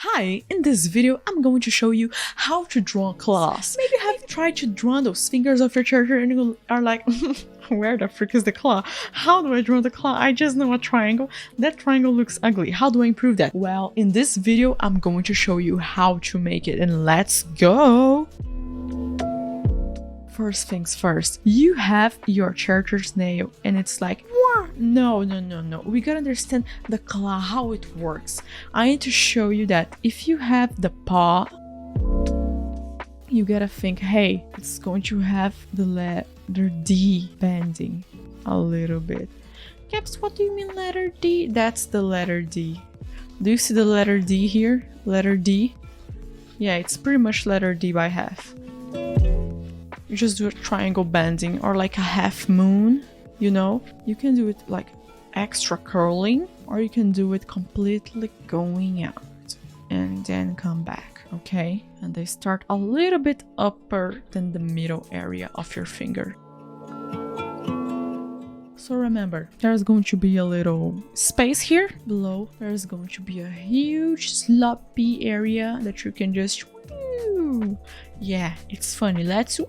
Hi, in this video I'm going to show you how to draw claws. Maybe you have tried to draw those fingers of your character and you are like, where the frick is the claw? How do I draw the claw? I just know a triangle. That triangle looks ugly. How do I improve that? Well, in this video I'm going to show you how to make it, and let's go! First things first, you have your character's nail and it's like, no, we gotta understand the claw, how it works. I need to show you that if you have the paw, you gotta think, hey, it's going to have the letter D bending a little bit. Caps, what do you mean letter D? That's the letter D. Do you see the letter D here? Letter D? Yeah, it's pretty much letter D by half. You just do a triangle bending or like a half moon, you know? You can do it like extra curling, or you can do it completely going out and then come back, okay? And they start a little bit upper than the middle area of your finger. So remember, there's going to be a little space here below. There's going to be a huge sloppy area that you can just... Yeah, it's funny. Let's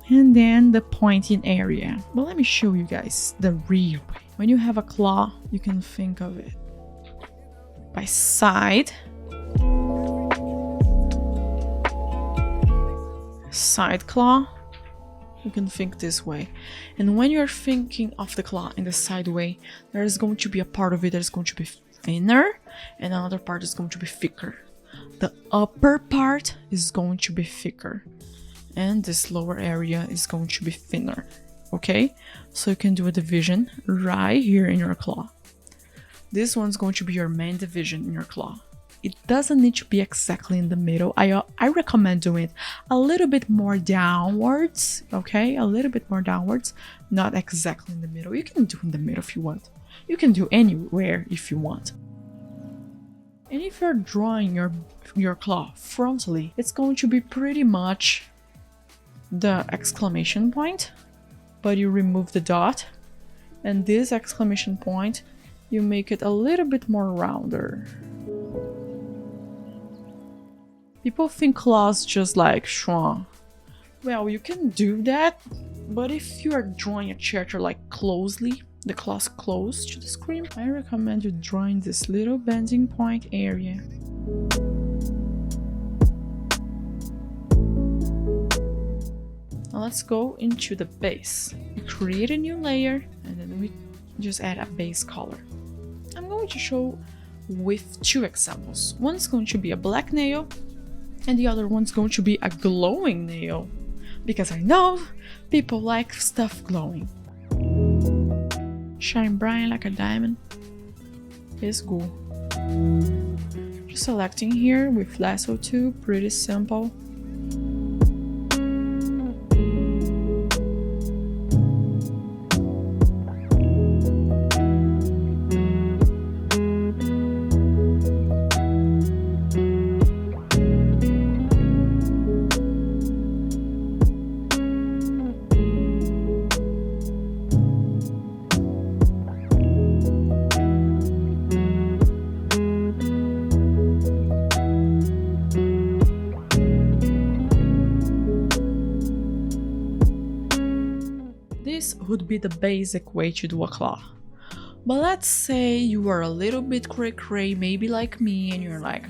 and then the pointing area. But let me show you guys the real way. When you have a claw, you can think of it by side claw. You can think this way. And when you're thinking of the claw in the side way, there's going to be a part of it that's going to be thinner and another part is going to be thicker. The upper part is going to be thicker and this lower area is going to be thinner, okay? So you can do a division right here in your claw. This one's going to be your main division in your claw. It doesn't need to be exactly in the middle. I recommend doing it a little bit more downwards, okay? A little bit more downwards, not exactly in the middle. You can do in the middle if you want. You can do anywhere if you want. And if you're drawing your claw frontally, it's going to be pretty much the exclamation point, but you remove the dot, and this exclamation point, you make it a little bit more rounder. People think claws just like schwa. Well, you can do that, but if you are drawing a character like closely, the claws close to the screen, I recommend you drawing this little bending point area. Now let's go into the base. We create a new layer and then we just add a base color. I'm going to show with two examples. One's going to be a black nail and the other one's going to be a glowing nail, because I know people like stuff glowing. Shine bright like a diamond is good. Just selecting here with lasso tool, pretty simple. This would be the basic way to do a claw. But let's say you are a little bit cray-cray, maybe like me, and you're like,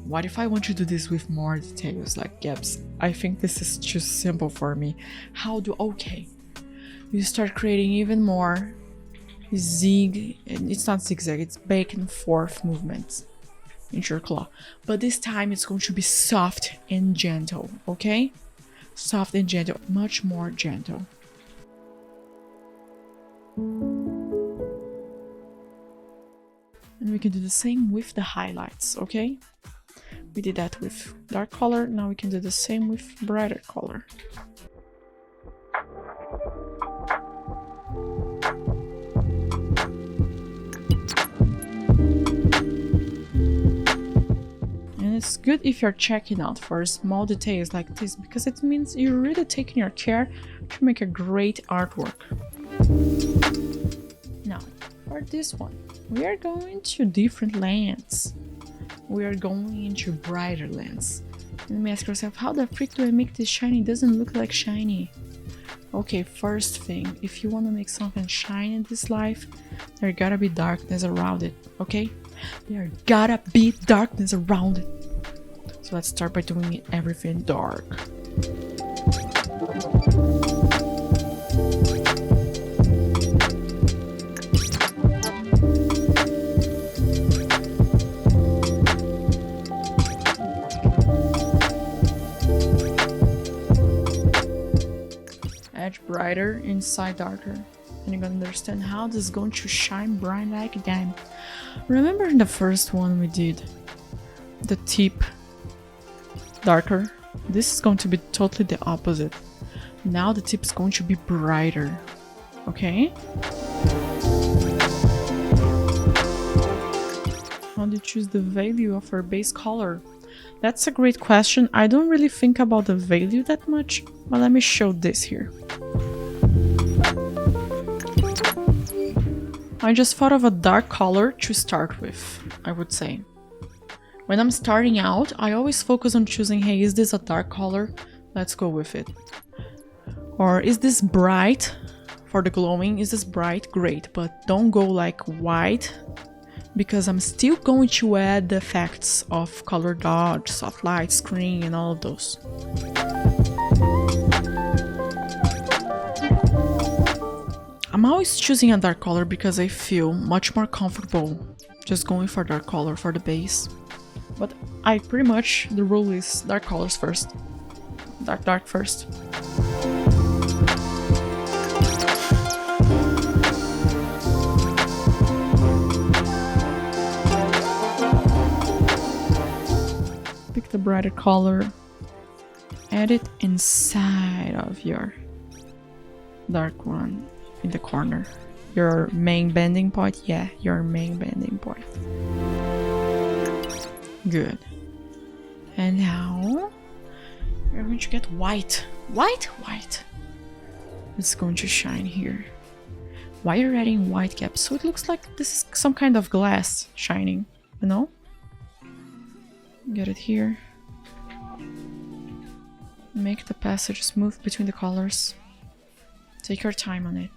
what if I want to do this with more details? Like, Gabs, I think this is too simple for me. Okay. You start creating even more zig, and it's not zigzag, it's back and forth movements into your claw. But this time it's going to be soft and gentle, okay? Soft and gentle, much more gentle. And we can do the same with the highlights, okay? We did that with dark color, now we can do the same with brighter color. And it's good if you're checking out for small details like this, because it means you're really taking your care to make a great artwork. Now, for or this one. We are going to different lands. We are going into brighter lands. And let me ask yourself, how the frick do I make this shiny? It doesn't look like shiny. Okay, first thing, if you want to make something shiny in this life, there gotta be darkness around it, okay? There gotta be darkness around it. So let's start by doing everything dark. Edge brighter, inside darker. And you're gonna understand how this is going to shine bright like a diamond. Remember in the first one we did the tip darker? This is going to be totally the opposite. Now the tip is going to be brighter. Okay? How do you choose the value of our base color? That's a great question. I don't really think about the value that much, but let me show this here. I just thought of a dark color to start with, I would say. When I'm starting out, I always focus on choosing, hey, is this a dark color? Let's go with it. Or is this bright? For the glowing, is this bright? Great, but don't go like white, because I'm still going to add the effects of color dodge, soft light, screen, and all of those. I'm always choosing a dark color because I feel much more comfortable just going for dark color for the base. But I pretty much, the rule is dark colors first. Dark first. Pick the brighter color, add it inside of your dark one in the corner. Your main bending point? Yeah, your main bending point. Good. And now we're going to get white. White. It's going to shine here. Why are you adding white caps? So it looks like this is some kind of glass shining, you know? Get it here. Make the passage smooth between the colors. Take your time on it.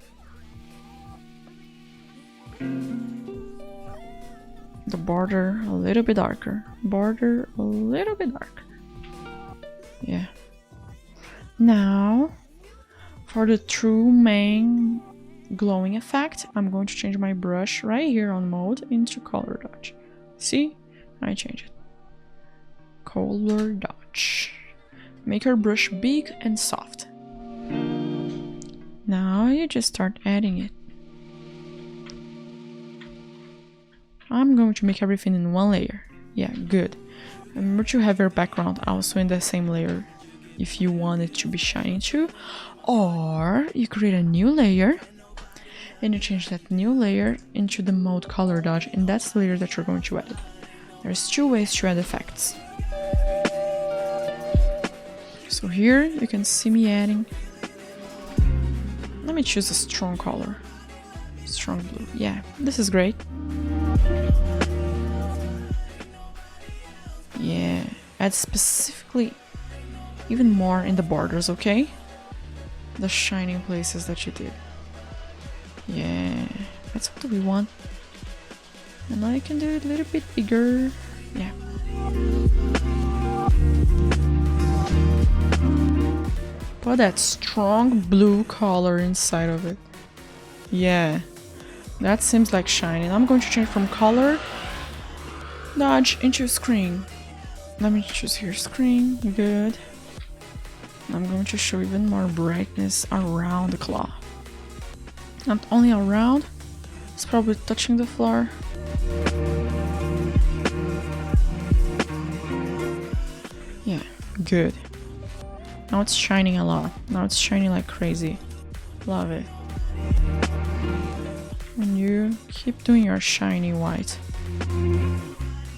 The border a little bit darker. Border a little bit darker. Yeah. Now, for the true main glowing effect, I'm going to change my brush right here on mode into color dodge. See? I change it. Color dodge. Make your brush big and soft. Now you just start adding it. I'm going to make everything in one layer. Yeah, good. Remember to have your background also in the same layer if you want it to be shining too. Or you create a new layer and you change that new layer into the mode color dodge, and that's the layer that you're going to edit. There's two ways to add effects. So here you can see me adding. Let me choose a strong color. Strong blue. Yeah, this is great. Yeah, add specifically even more in the borders, okay? The shining places that you did. Yeah, that's what we want. And I can do it a little bit bigger. Yeah. Put that strong blue color inside of it. Yeah, that seems like shining. I'm going to change from color dodge into screen. Let me choose here screen. Good. I'm going to show even more brightness around the claw. Not only around, it's probably touching the floor. Yeah, good. Now it's shining a lot. Now it's shining like crazy. Love it. And you keep doing your shiny white.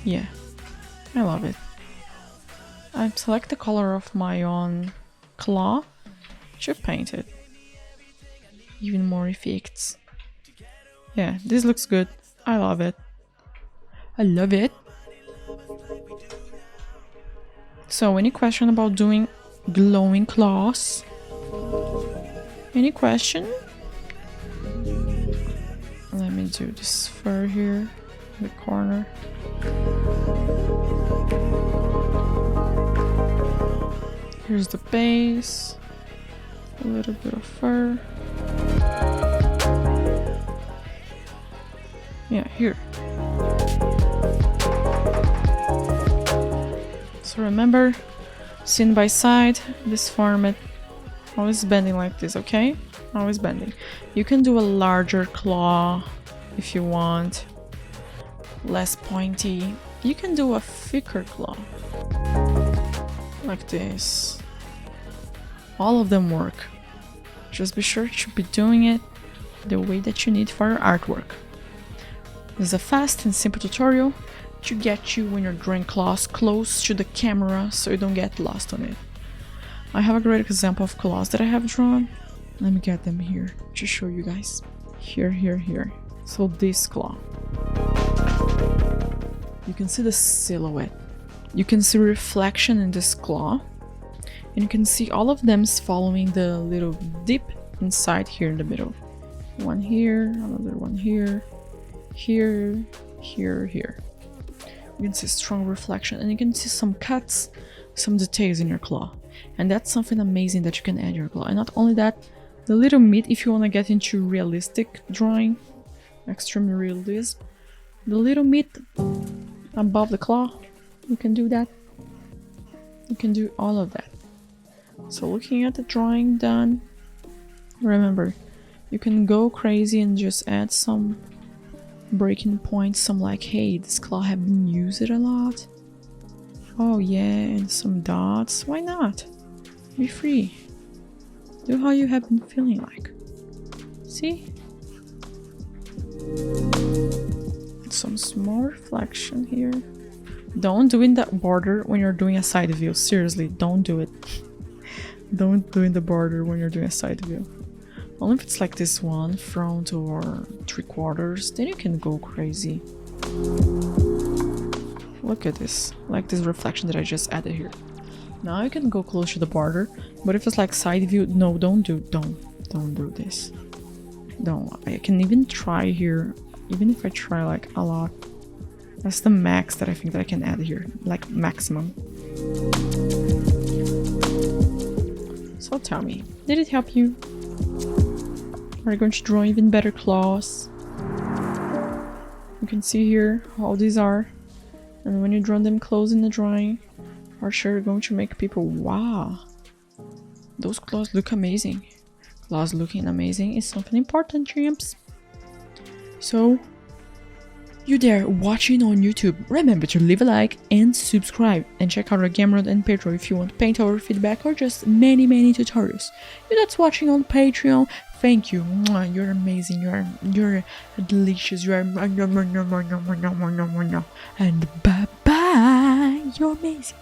Yeah, I love it. I select the color of my own claw to paint it. Even more effects. Yeah, this looks good. I love it. I love it. So, any question about doing glowing claws? Any question? Let me do this fur here in the corner. Here's the base. A little bit of fur. Yeah, here. So remember, scene by side, this format, always bending like this, okay? Always bending. You can do a larger claw if you want, less pointy. You can do a thicker claw, like this. All of them work. Just be sure to be doing it the way that you need for your artwork. This is a fast and simple tutorial to get you when you're drawing claws close to the camera so you don't get lost on it. I have a great example of claws that I have drawn. Let me get them here to show you guys. Here, here, here. So this claw. You can see the silhouette. You can see reflection in this claw. And you can see all of them following the little dip inside here in the middle. One here, another one here, here, here, here. You can see strong reflection and you can see some cuts, some details in your claw. And that's something amazing that you can add your claw. And not only that, the little meat, if you want to get into realistic drawing, extreme realism, the little meat above the claw, you can do that. You can do all of that. So looking at the drawing done, remember, you can go crazy and just add some breaking points, some like, hey, this claw have been used a lot. Oh yeah, and some dots. Why not? Be free. Do how you have been feeling like. See? Some small reflection here. Don't do in that border when you're doing a side view. Seriously, don't do it. Don't do in the border when you're doing a side view. Only if it's like this one, front or 3/4, then you can go crazy. Look at this, like this reflection that I just added here. Now you can go close to the border, but if it's like side view, no, don't do this. Don't. I can even try here, even if I try like a lot. That's the max that I think that I can add here, like maximum. So tell me, did it help you? Are you going to draw even better claws? You can see here how these are, and when you draw them close in the drawing, are sure going to make people wow. Those claws look amazing. Claws looking amazing is something important, champs. So, you there watching on YouTube, remember to leave a like and subscribe, and check out our Gamerod and Patreon if you want paint or feedback or just many tutorials. You that's watching on Patreon, thank you. You're amazing. You're delicious. You're and bye bye. You're amazing.